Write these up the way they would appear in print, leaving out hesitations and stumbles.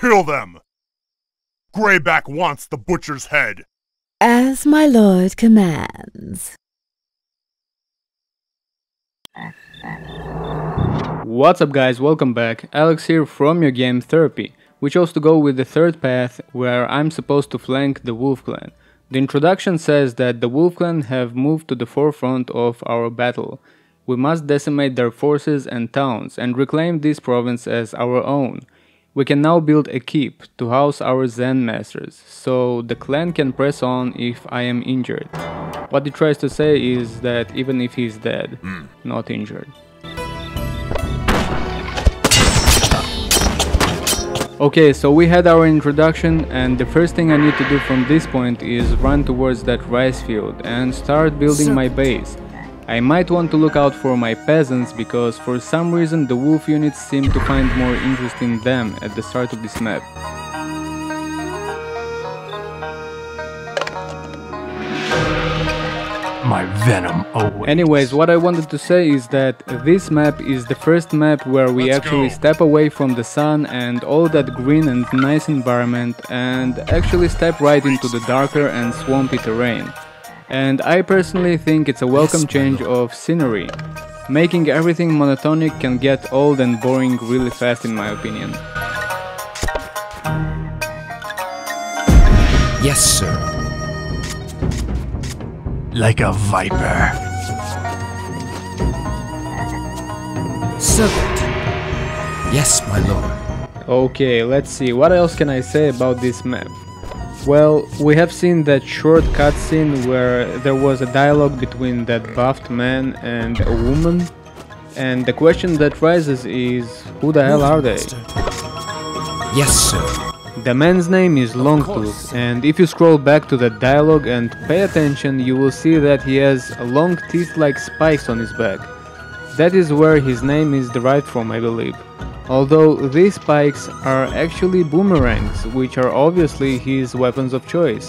Kill them! Greyback wants the butcher's head. As my lord commands. What's up guys, welcome back. Alex here from your game Therapy. We chose to go with the third path where I'm supposed to flank the Wolf Clan. The introduction says that the Wolf Clan have moved to the forefront of our battle. We must decimate their forces and towns and reclaim this province as our own. We can now build a keep to house our Zen masters, so the clan can press on if I am injured. What he tries to say is that even if he's dead, not injured. Okay, so we had our introduction, and the first thing I need to do from this point is run towards that rice field and start building my base. I might want to look out for my peasants because for some reason the wolf units seem to find more interest in them at the start of this map. My venom awaits. Anyways, what I wanted to say is that this map is the first map where we actually step away from the sun and all that green and nice environment and actually step right into the darker and swampy terrain. And I personally think it's a welcome change of scenery. Making everything monotonic can get old and boring really fast in my opinion. Yes, sir. Like a viper. Serpent. Yes, my lord. Okay, let's see, what else can I say about this map? Well, we have seen that short cutscene where there was a dialogue between that buffed man and a woman, and the question that rises is, who the hell are they? Yes, sir. The man's name is Longtooth, and if you scroll back to the dialogue and pay attention, you will see that he has long teeth-like spikes on his back. That is where his name is derived from, I believe. Although these spikes are actually boomerangs, which are obviously his weapons of choice.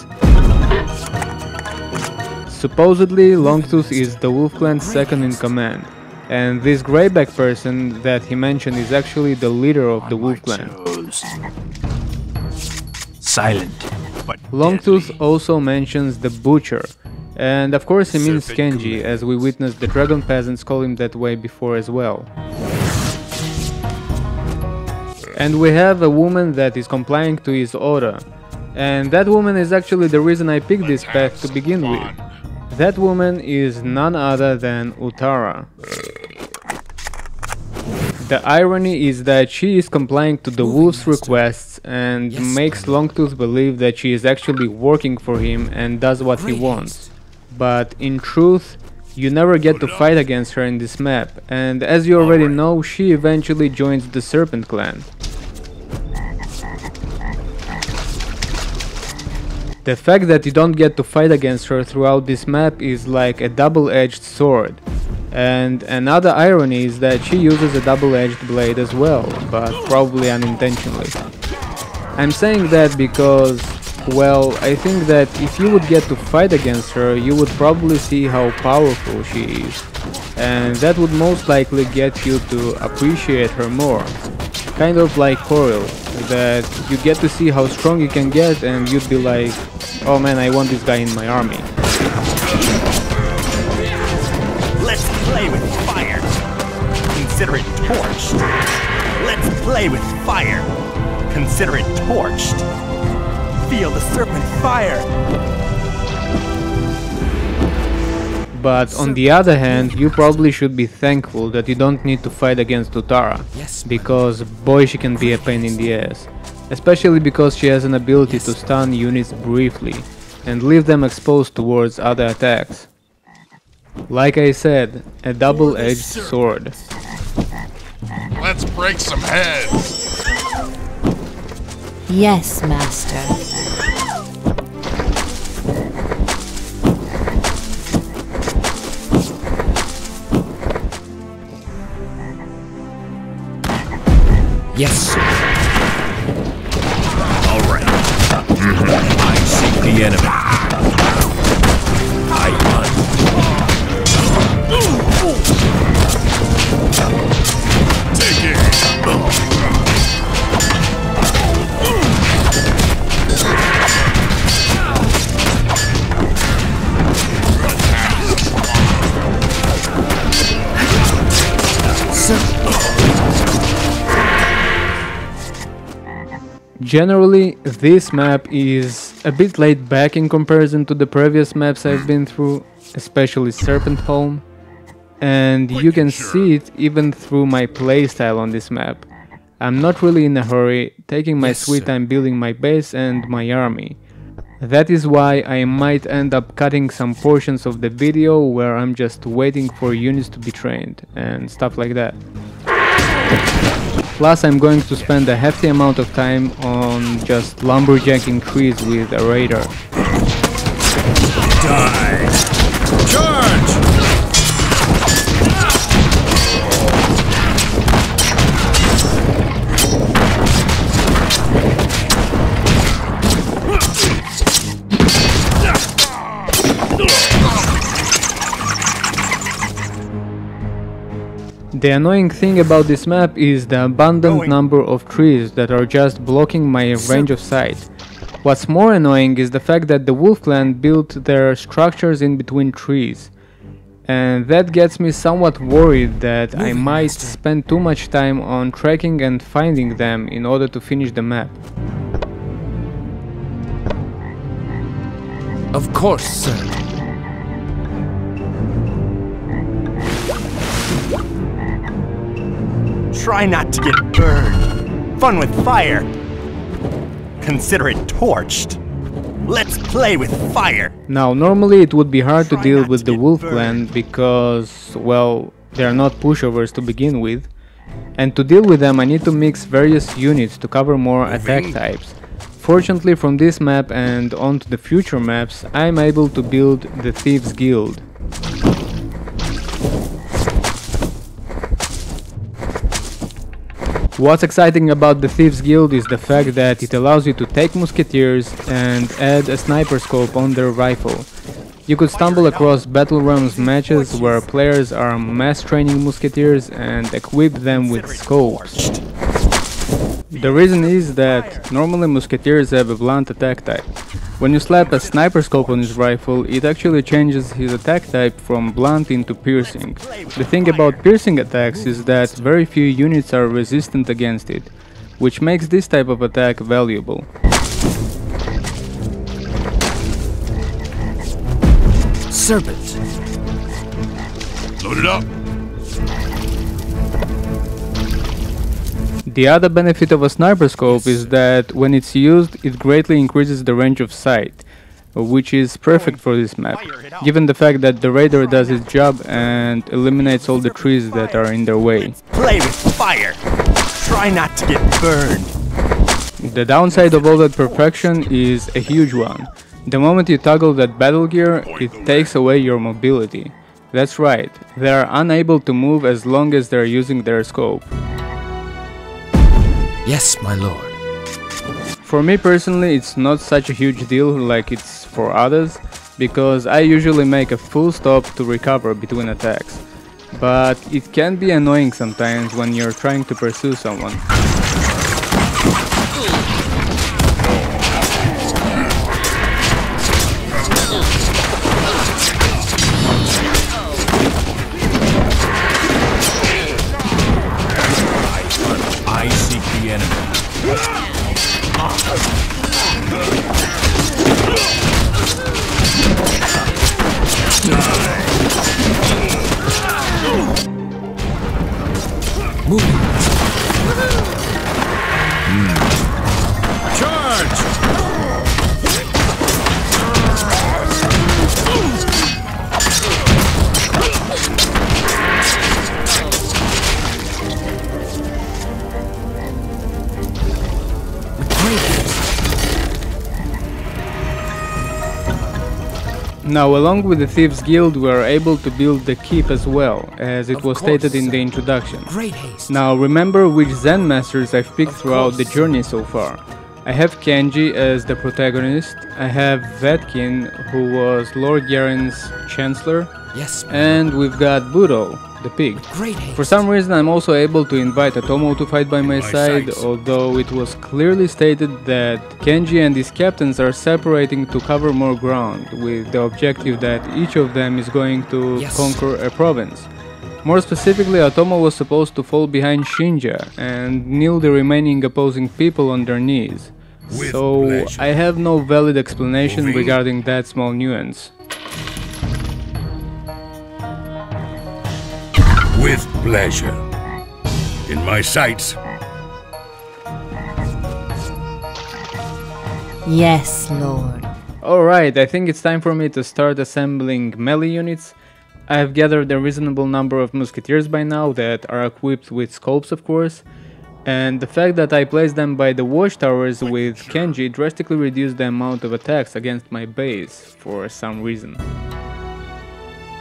Supposedly, Longtooth is the Wolf Clan's second in command, and this greyback person that he mentioned is actually the leader of the Wolf Clan. Silent, but Longtooth deadly. also mentions the Butcher, and of course he means Kenji, as we witnessed the dragon peasants call him that way before as well. And we have a woman that is complying to his order, and that woman is actually the reason I picked this path to begin with. That woman is none other than Utara. The irony is that she is complying to the wolf's requests and makes Longtooth believe that she is actually working for him and does what he wants. But in truth, you never get to fight against her in this map, and as you already know, she eventually joins the Serpent clan. The fact that you don't get to fight against her throughout this map is like a double-edged sword. And another irony is that she uses a double-edged blade as well, but probably unintentionally. I'm saying that because, well, I think that if you would get to fight against her, you would probably see how powerful she is. And that would most likely get you to appreciate her more. Kind of like Coil, that you get to see how strong you can get and you'd be like, oh man, I want this guy in my army. Let's play with fire. Consider it torched. Let's play with fire. Consider it torched. Feel the serpent fire. But on the other hand, you probably should be thankful that you don't need to fight against Utara, because boy she can be a pain in the ass. Especially because she has an ability to stun units briefly and leave them exposed towards other attacks. Like I said, a double-edged sword. Let's break some heads. Yes, master. Yes, sir. All right. I seek the enemy. I hunt. Take it. Generally, this map is a bit laid back in comparison to the previous maps I've been through, especially Serpent Home, and you can see it even through my playstyle on this map. I'm not really in a hurry, taking my sweet time building my base and my army. That is why I might end up cutting some portions of the video where I'm just waiting for units to be trained and stuff like that. Plus I'm going to spend a hefty amount of time on just lumberjacking trees with a radar. Die! Charge! The annoying thing about this map is the abundant number of trees that are just blocking my range of sight. What's more annoying is the fact that the Wolf Clan built their structures in between trees. And that gets me somewhat worried that I might spend too much time on tracking and finding them in order to finish the map. Of course, sir. Try not to get burned. Fun with fire. Consider it torched. Let's play with fire. Now, normally it would be hard to deal with the Wolf Clan because, well, they are not pushovers to begin with. And to deal with them I need to mix various units to cover more attack types. Fortunately, from this map and on to the future maps, I'm able to build the Thieves Guild. What's exciting about the Thieves Guild is the fact that it allows you to take musketeers and add a sniper scope on their rifle. You could stumble across Battle Realms matches where players are mass training musketeers and equip them with scopes. The reason is that normally musketeers have a blunt attack type. When you slap a sniper scope on his rifle, it actually changes his attack type from blunt into piercing. The thing about piercing attacks is that very few units are resistant against it, which makes this type of attack valuable. Serpent. Load it up. The other benefit of a sniper scope is that when it's used, it greatly increases the range of sight, which is perfect for this map, given the fact that the radar does its job and eliminates all the trees that are in their way. Play with fire. Try not to get burned. The downside of all that perfection is a huge one. The moment you toggle that battle gear, it takes away your mobility. That's right, they are unable to move as long as they are using their scope. Yes, my lord. For me personally, it's not such a huge deal like it's for others, because I usually make a full stop to recover between attacks. But it can be annoying sometimes when you're trying to pursue someone. I seek the enemy. Moving. Charge! Now, along with the Thieves Guild, we are able to build the keep as well, as it was stated in the introduction. Great haste. Now, remember which Zen masters I've picked throughout the journey so far. I have Kenji as the protagonist, I have Vetkin, who was Lord Garen's Chancellor, Yes, and we've got Budo, the pig. great haste. For some reason I'm also able to invite Atomo to fight by my side, although it was clearly stated that Kenji and his captains are separating to cover more ground, with the objective that each of them is going to conquer a province. More specifically, Atomo was supposed to fall behind Shinja and kneel the remaining opposing people on their knees. So I have no valid explanation regarding that small nuance. With pleasure. In my sights. Yes, Lord. Alright, I think it's time for me to start assembling melee units. I have gathered a reasonable number of musketeers by now that are equipped with scopes, of course, and the fact that I placed them by the watchtowers with Kenji drastically reduced the amount of attacks against my base for some reason.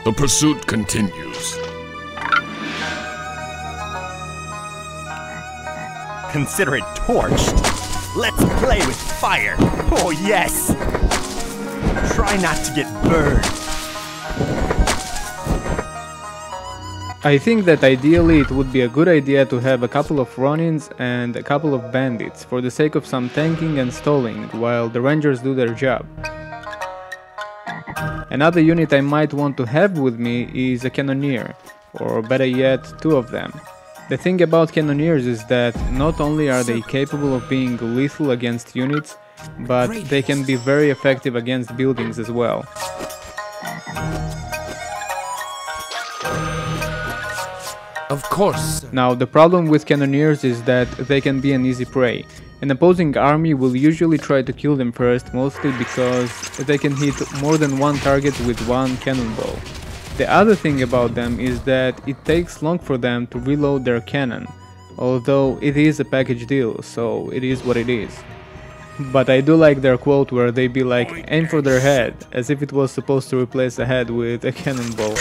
The pursuit continues. Consider it torched. Let's play with fire. Oh yes. Try not to get burned. I think that ideally it would be a good idea to have a couple of Ronins and a couple of bandits for the sake of some tanking and stalling while the rangers do their job. Another unit I might want to have with me is a cannoneer, or better yet, two of them. The thing about cannoneers is that not only are they capable of being lethal against units, but they can be very effective against buildings as well. Of course. Now, the problem with cannoneers is that they can be an easy prey. An opposing army will usually try to kill them first, mostly because they can hit more than one target with one cannonball. The other thing about them is that it takes long for them to reload their cannon, although it is a package deal, so it is what it is. But I do like their quote where they be like, aim for their head, as if it was supposed to replace a head with a cannonball.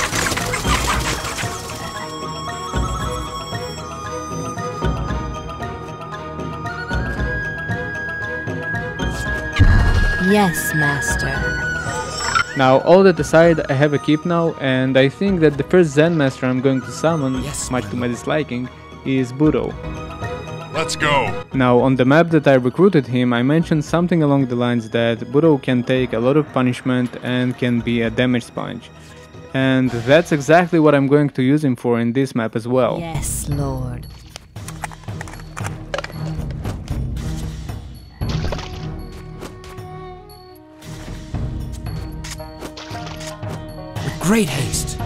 Yes, Master. Now, all that aside, I have a keep now, and I think that the first Zen Master I'm going to summon, much to my disliking, is Budo. Let's go! Now, on the map that I recruited him, I mentioned something along the lines that Budo can take a lot of punishment and can be a damage sponge. And that's exactly what I'm going to use him for in this map as well. Yes, Lord. Great haste.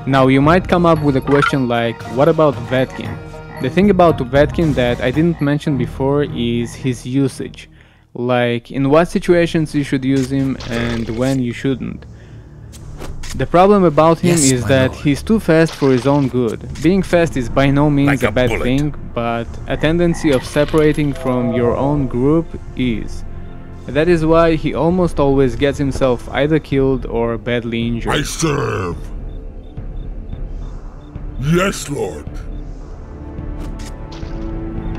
Now you might come up with a question like, what about Vetkin? The thing about Vetkin that I didn't mention before is his usage. Like, in what situations you should use him and when you shouldn't. The problem about him is that he's too fast for his own good. Being fast is by no means a bad thing, but a tendency of separating from your own group is. That is why he almost always gets himself either killed or badly injured. I serve! Yes, Lord!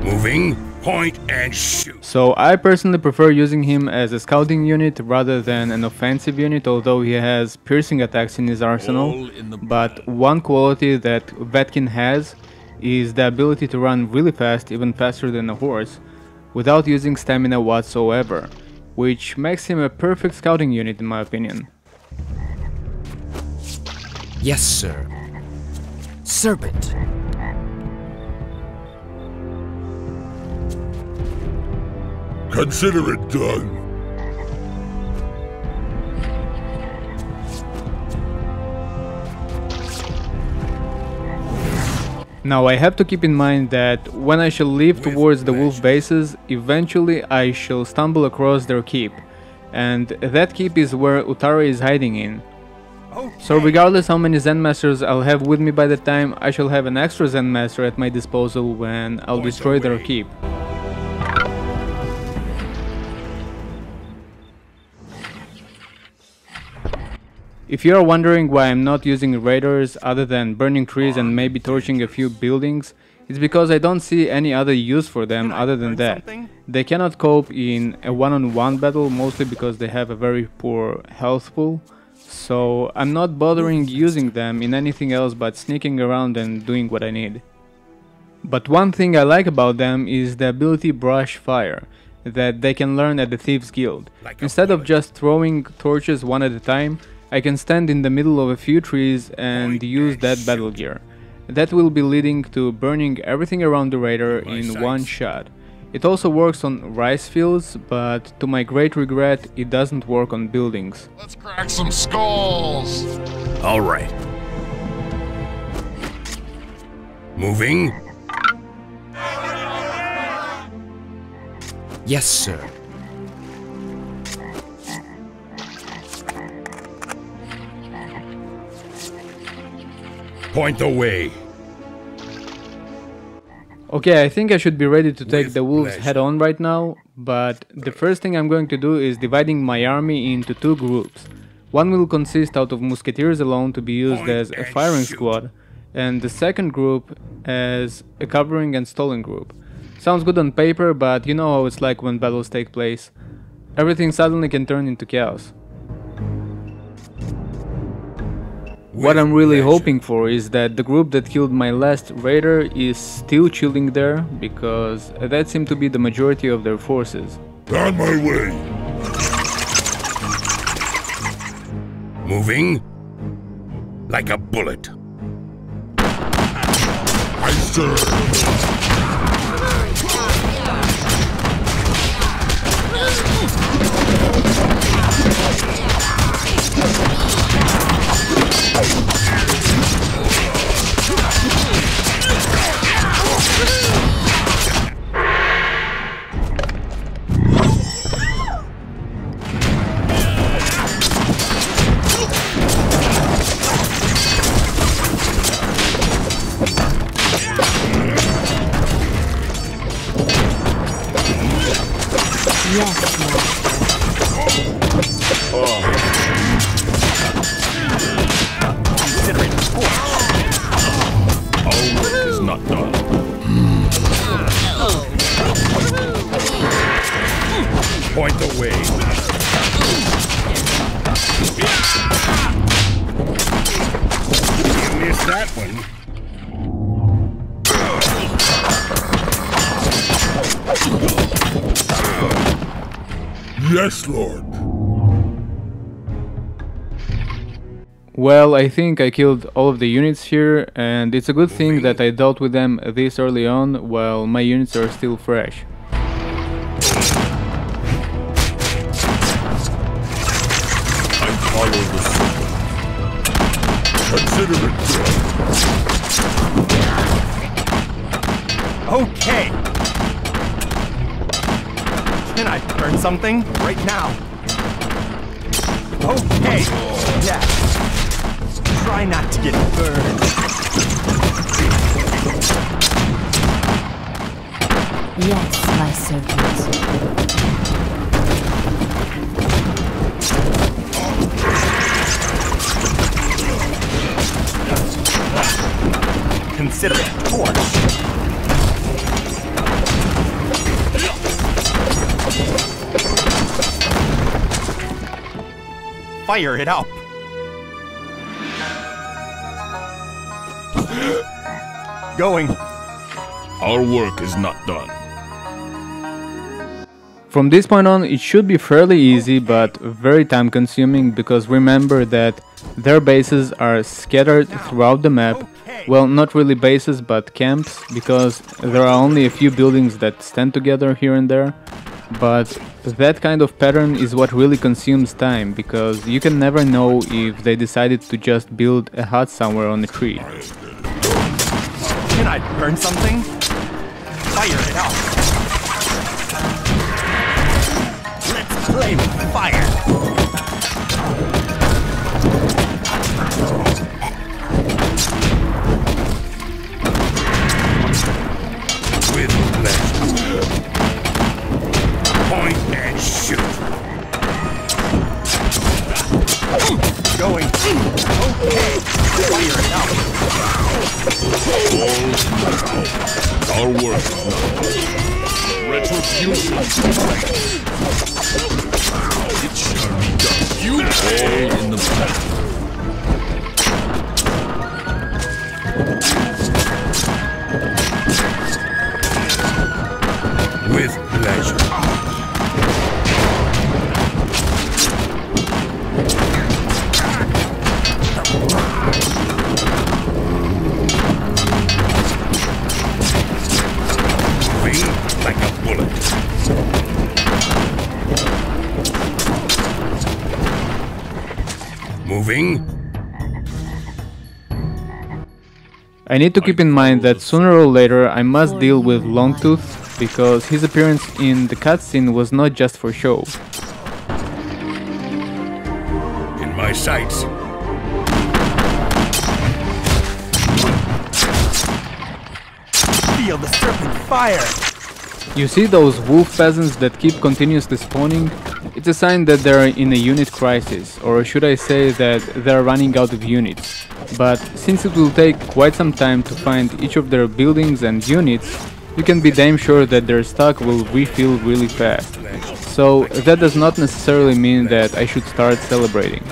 Moving, point and shoot. So I personally prefer using him as a scouting unit rather than an offensive unit, although he has piercing attacks in his arsenal. But one quality that Vetkin has is the ability to run really fast, even faster than a horse, without using stamina whatsoever, which makes him a perfect scouting unit in my opinion. Yes, sir. Serpent. Consider it done. Now I have to keep in mind that when I shall leave towards the wolf bases, eventually I shall stumble across their keep, and that keep is where Utara is hiding in. So regardless how many Zen Masters I'll have with me by the time, I shall have an extra Zen Master at my disposal when I'll destroy their keep. If you are wondering why I'm not using raiders other than burning trees and maybe torching a few buildings, it's because I don't see any other use for them other than that. They cannot cope in a one-on-one battle, mostly because they have a very poor health pool, so I'm not bothering using them in anything else but sneaking around and doing what I need. But one thing I like about them is the ability Brush Fire, that they can learn at the Thieves Guild. Instead of just throwing torches one at a time, I can stand in the middle of a few trees and use that battle gear. That will be leading to burning everything around the raider in one shot. It also works on rice fields, but to my great regret, it doesn't work on buildings. Let's crack some skulls! All right. Moving. Yes, sir. Point the way. Okay, I think I should be ready to take With the wolves pleasure. head on right now, but the first thing I'm going to do is dividing my army into two groups. One will consist out of musketeers alone to be used Point as a and firing shoot. squad, and the second group as a covering and stalling group. Sounds good on paper, but you know how it's like when battles take place. Everything suddenly can turn into chaos. What I'm really hoping for is that the group that killed my last raider is still chilling there, because that seemed to be the majority of their forces. On my way! Moving. Like a bullet. I serve! Yes, master. Consider it torched. Our work is not done. Point the way. You missed that one. Yes, Lord! Well, I think I killed all of the units here, and it's a good thing that I dealt with them this early on, while my units are still fresh. I follow the Serpent. Consider it done. Okay. Can I burn something right now? Okay. Yeah. Try not to get burned. Yes, my servant. Consider it torched. Fire it up. Going. Our work is not done. From this point on, it should be fairly easy, but very time consuming, because remember that their bases are scattered throughout the map. Well, not really bases, but camps, because there are only a few buildings that stand together here and there. But that kind of pattern is what really consumes time, because you can never know if they decided to just build a hut somewhere on a tree. Can I burn something? Fire it out. Let's play with fire. With pleasure. Point and shoot. Going. Okay. Fire it out. Our work is not done. Retribution. It shall be done. You all in the back. With pleasure. Moving. I need to keep in mind that sooner or later I must deal with Longtooth, because his appearance in the cutscene was not just for show. In my sights. Feel the serpent fire! You see those wolf peasants that keep continuously spawning? It's a sign that they're in a unit crisis, or should I say that they're running out of units. But since it will take quite some time to find each of their buildings and units, you can be damn sure that their stock will refill really fast. So that does not necessarily mean that I should start celebrating.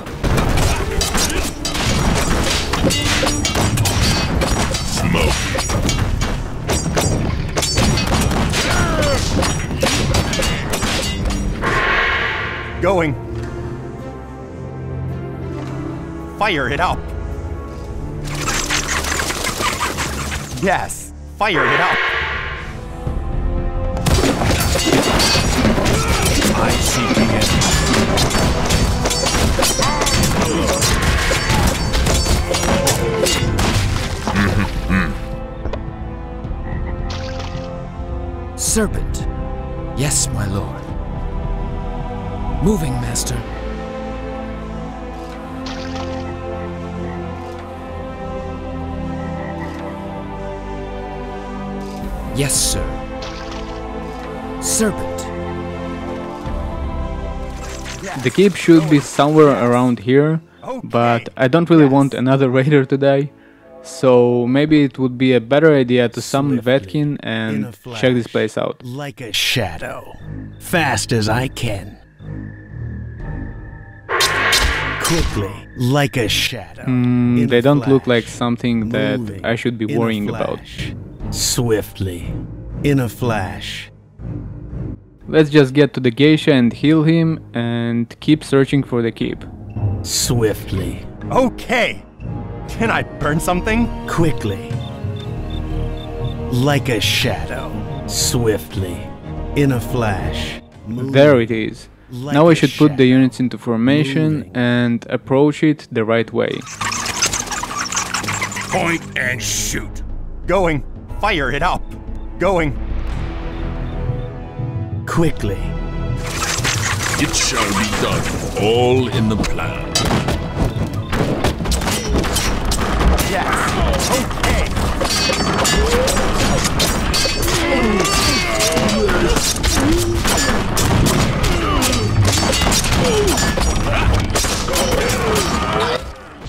Going. Fire it up. Yes, fire it up. I see the enemy. Serpent. Yes, my lord. Moving, master. Yes, sir. Serpent. The keep should be somewhere around here, but I don't really want another raider to die, so maybe it would be a better idea to summon Vetkin and check this place out. Like a shadow. Fast as I can. Quickly, like a shadow. They don't look like something that I should be worrying about. Swiftly, in a flash. Let's just get to the Geisha and heal him and keep searching for the keep. Swiftly. Okay! Can I burn something? Quickly. Like a shadow. Swiftly. In a flash. There it is. Now I should put the units into formation and approach it the right way. Point and shoot. Going. Fire it up. Going. Quickly. It shall be done. All in the plan. Yes. Okay.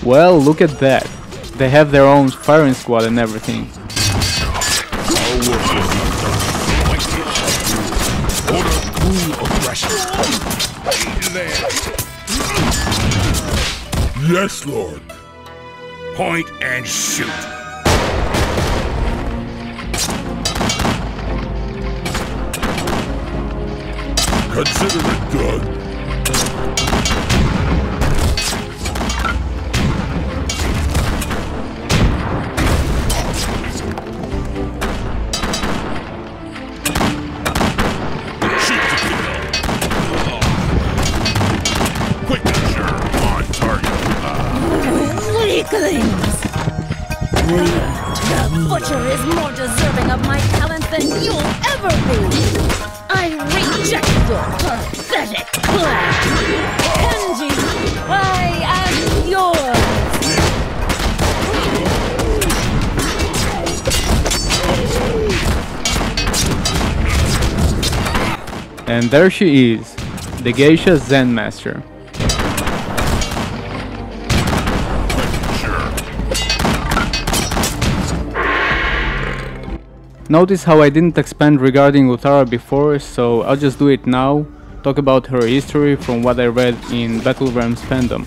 Well, look at that. They have their own firing squad and everything. Yes, Lord. Point and shoot. Consider it done. The butcher is more deserving of my talent than you'll ever be! I reject your pathetic plan! Kenji, I am yours! And there she is, the Geisha Zen Master. Notice how I didn't expand regarding Utara before, so I'll just do it now, talk about her history from what I read in Battle Realms fandom.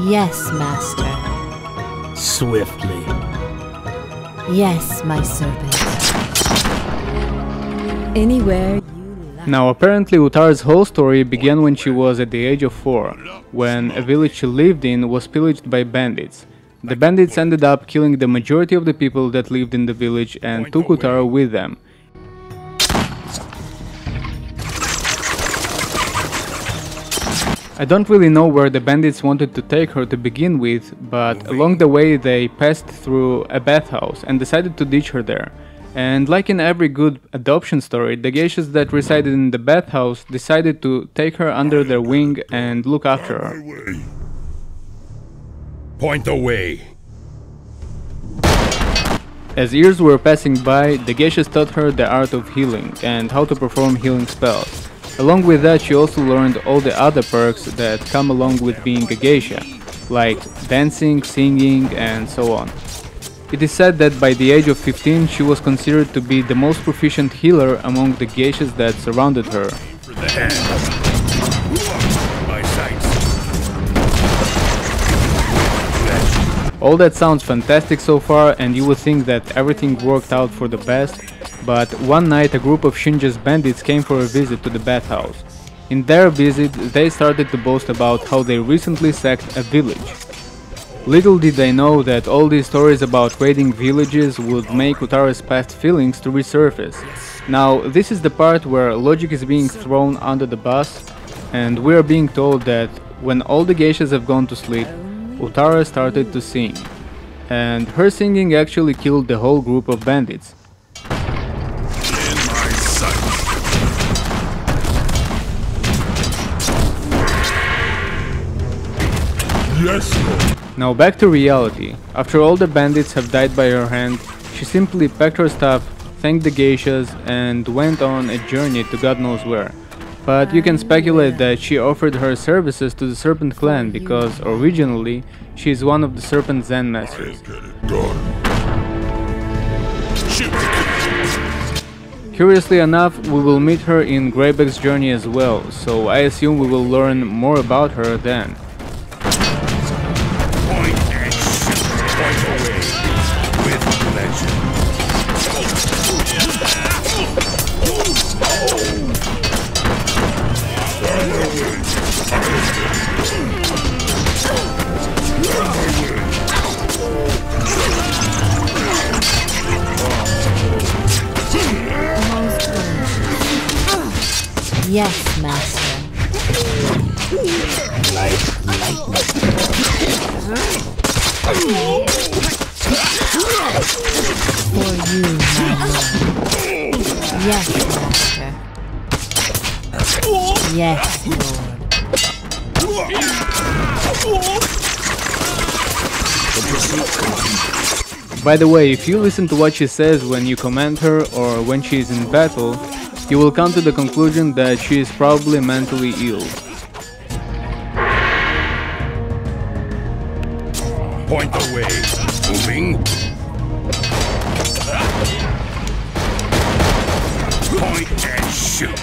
Yes, master. Swiftly. Yes, my serpent. Anywhere. Now apparently Utara's whole story began when she was at the age of 4, when a village she lived in was pillaged by bandits. The bandits ended up killing the majority of the people that lived in the village and took Utara with them. I don't really know where the bandits wanted to take her to begin with, but along the way they passed through a bathhouse and decided to ditch her there. And like in every good adoption story, the geishas that resided in the bathhouse decided to take her under their wing and look after her. Point the way. As years were passing by, the geishas taught her the art of healing and how to perform healing spells. Along with that, she also learned all the other perks that come along with being a geisha, like dancing, singing, and so on. It is said that by the age of 15 she was considered to be the most proficient healer among the geishas that surrounded her. For the hand. My sights. All that sounds fantastic so far, and you would think that everything worked out for the best, but one night a group of Shinja's bandits came for a visit to the bathhouse. In their visit, they started to boast about how they recently sacked a village. Little did they know that all these stories about raiding villages would make Utara's past feelings to resurface. Now, this is the part where logic is being thrown under the bus, and we are being told that when all the geishas have gone to sleep, Utara started to sing. And her singing actually killed the whole group of bandits. Yes, Lord. Now back to reality. After all the bandits have died by her hand, she simply packed her stuff, thanked the geishas, and went on a journey to God knows where. But you can speculate that she offered her services to the Serpent clan because originally she is one of the Serpent Zen masters. Curiously enough, we will meet her in Greyback's journey as well, so I assume we will learn more about her then. Yes, master. For you, my lord. Yes, master. Yes, lord. By the way, if you listen to what she says when you command her or when she is in battle, you will come to the conclusion that she is probably mentally ill. Point the way. Moving. Point and shoot.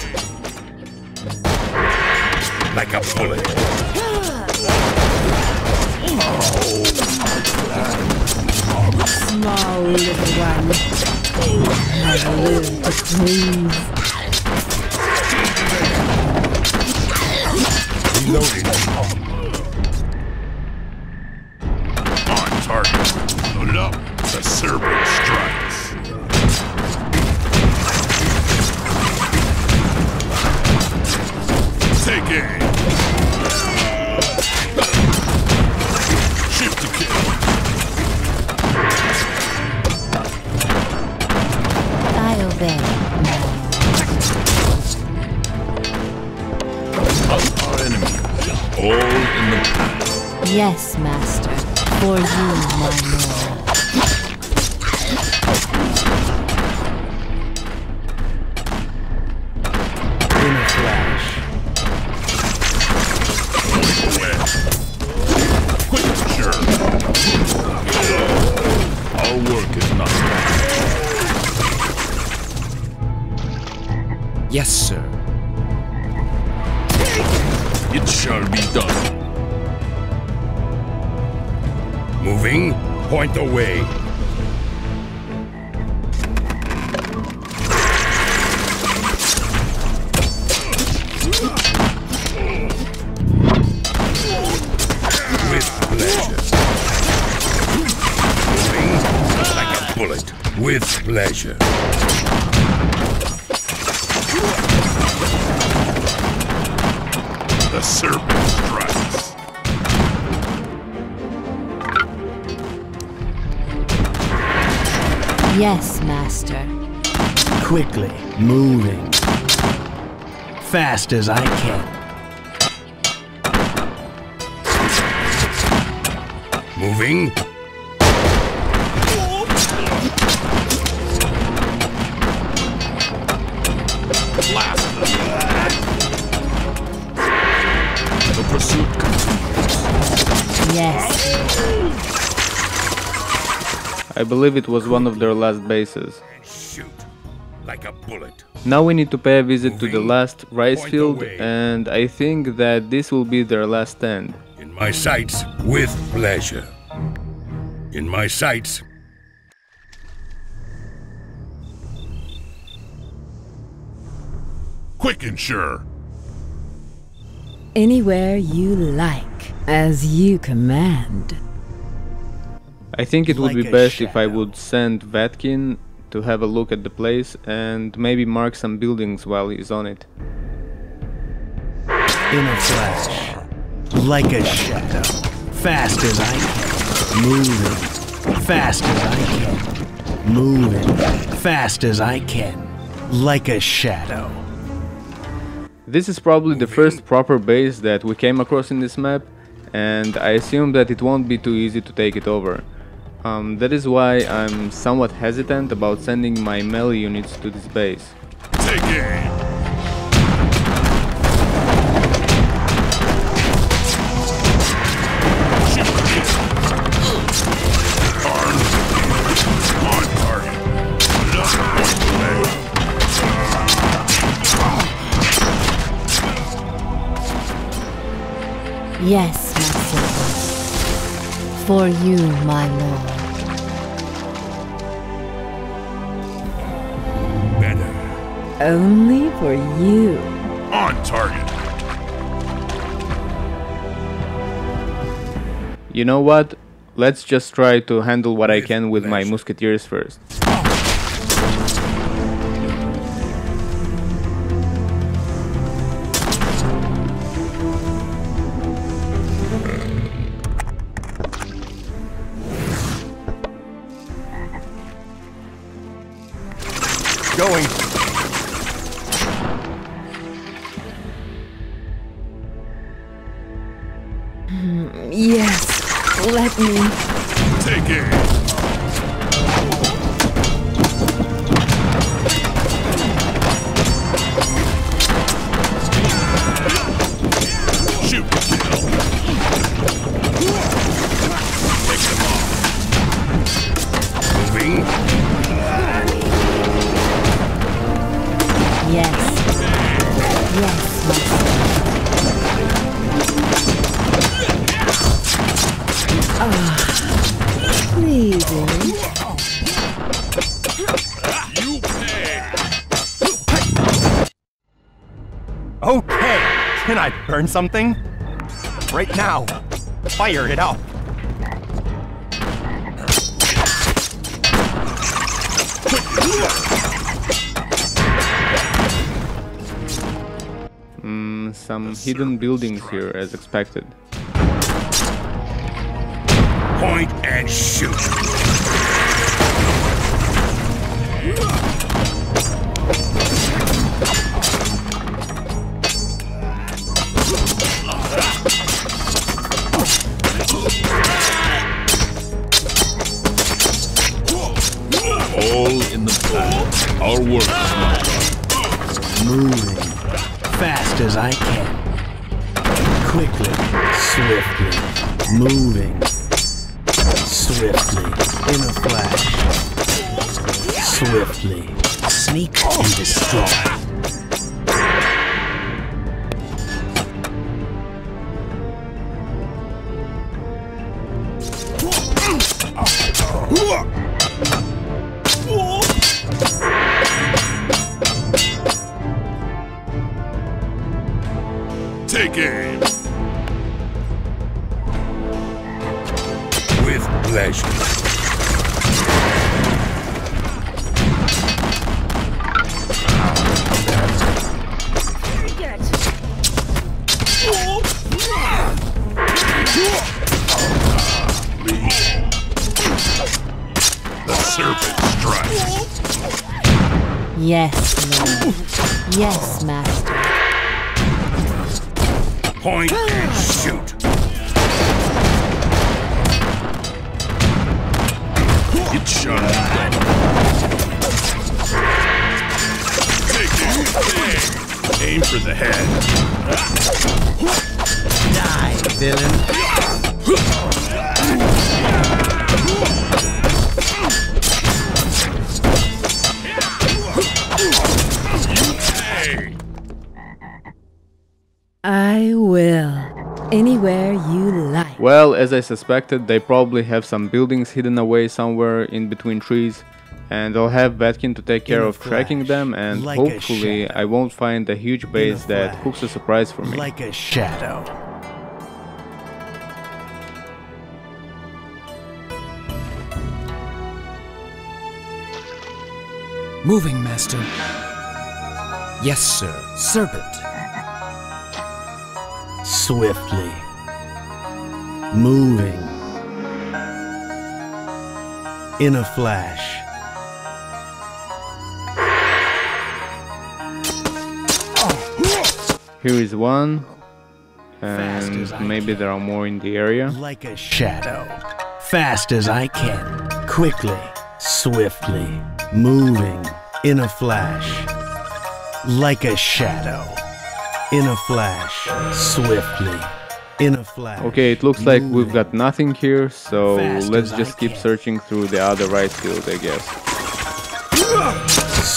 Like a bullet. small little one. I live to please. Reloading. On target. Load it up. The Serpent strikes. Take aim. Shift to kill. I obey. Our enemy, all in the past. Yes, master. For you, my lord. In a flash. Quick, sure. Our work is not done. Yes, sir. It shall be done. Moving. Point the way. With pleasure. bullet with pleasure. The Serpent strikes. Yes, master. Quickly, moving. Fast as I can. Moving. Blast them. The pursuit continues. Yes. I believe it was one of their last bases. Shoot like a bullet. Now we need to pay a visit to the last rice field, and I think that this will be their last stand. In my sights with pleasure. In my sights. Quick and sure. Anywhere you like, as you command. I think it would be Like a best if I shadow. would send Vatkin to have a look at the place and maybe mark some buildings while he's on it. In a flash. Like a shadow. Fast as I can. Moving. Fast as I can. Moving. Fast as I can. Like a shadow. This is probably the first proper base that we came across in this map, and I assume that it won't be too easy to take it over. That is why I'm somewhat hesitant about sending my melee units to this base. Take aim. On target. Yes, my servant. For you, my lord. Better. Only for you. On target. You know what? Let's just try to handle what I can with my musketeers first. Going. Yes, let me. Take aim. Shoot to kill. Take them off. Moving. Yes. Yes, my servant. Pleasing. You pay. Okay. Can I burn something? Right now. Fire it up. Some hidden buildings here as expected. Point and shoot. All in the plan. Our work is not done. Moving. Fast as I can. Quickly. Swiftly. Moving. Swiftly. In a flash. Swiftly. Sneak and destroy. Take aim. With pleasure. The serpent strikes. Yes, Lord. Yes, Master. Point and shoot. It shall be done. Take it. Aim for the head. Die, villain. I will. Anywhere you like. Well, as I suspected, they probably have some buildings hidden away somewhere in between trees, and I'll have Vatkin to take care of tracking them, and like a hopefully shadow. I won't find a huge base that flash. cooks a surprise for me. Like a shadow. Moving, Master. Yes, sir. Serpent. Swiftly. Moving. In a flash. Here is one, Fast and as I maybe can. there are more in the area. Like a shadow. Fast as I can. Quickly. Swiftly. Moving. In a flash. Like a shadow. In a flash. Swiftly. In a flash. Okay, it looks like we've got nothing here, so Fast let's as just I keep can. searching through the other rice field, I guess.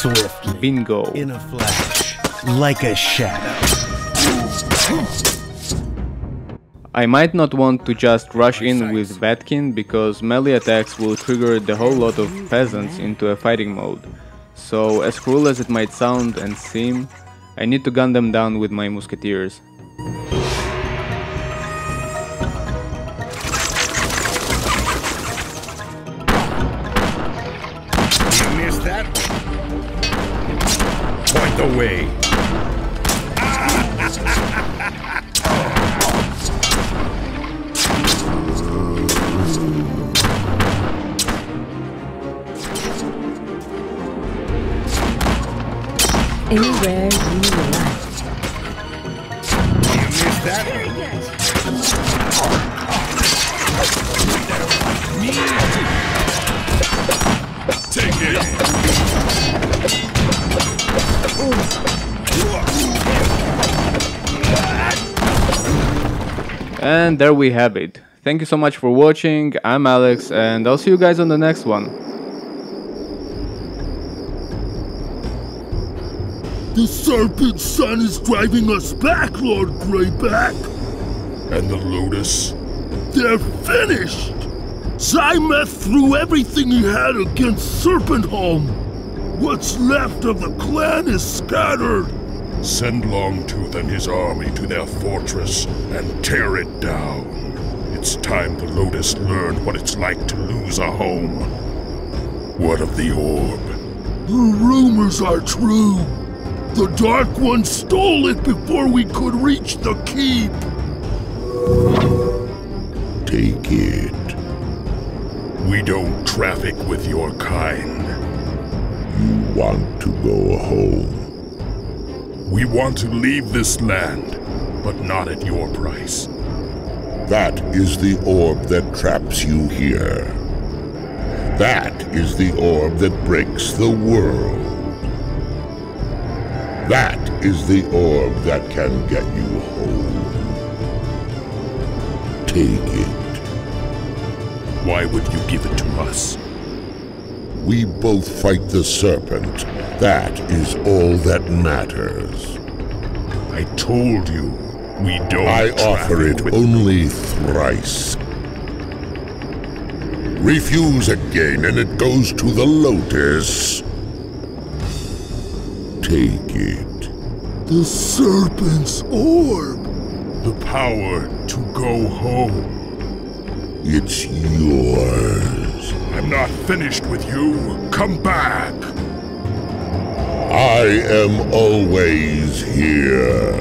Swiftly. Bingo! In a flash. Like a shadow. I might not want to just rush in with Vatkin, because melee attacks will trigger the whole lot of peasants into a fighting mode. So, as cruel as it might sound and seem, I need to gun them down with my musketeers. You missed that one. Point the way. Anywhere you like. You missed that one. Take it. And there we have it. Thank you so much for watching, I'm Alex, and I'll see you guys on the next one. The Serpent Sun is driving us back, Lord Greyback. And the Lotus? They're finished. Zymath threw everything he had against Serpentholm. What's left of the clan is scattered. Send Longtooth and his army to their fortress and tear it down. It's time the Lotus learned what it's like to lose a home. What of the orb? The rumors are true. The Dark One stole it before we could reach the keep. Take it. We don't traffic with your kind. You want to go home? We want to leave this land, but not at your price. That is the orb that traps you here. That is the orb that breaks the world. That is the orb that can get you home. Take it. Why would you give it to us? We both fight the Serpent. That is all that matters. I told you, we don't I offer traffic it with... only thrice. Refuse again and it goes to the Lotus. Take it. The Serpent's orb. the power to go home. It's yours. I'm not finished with you. Come back. I am always here.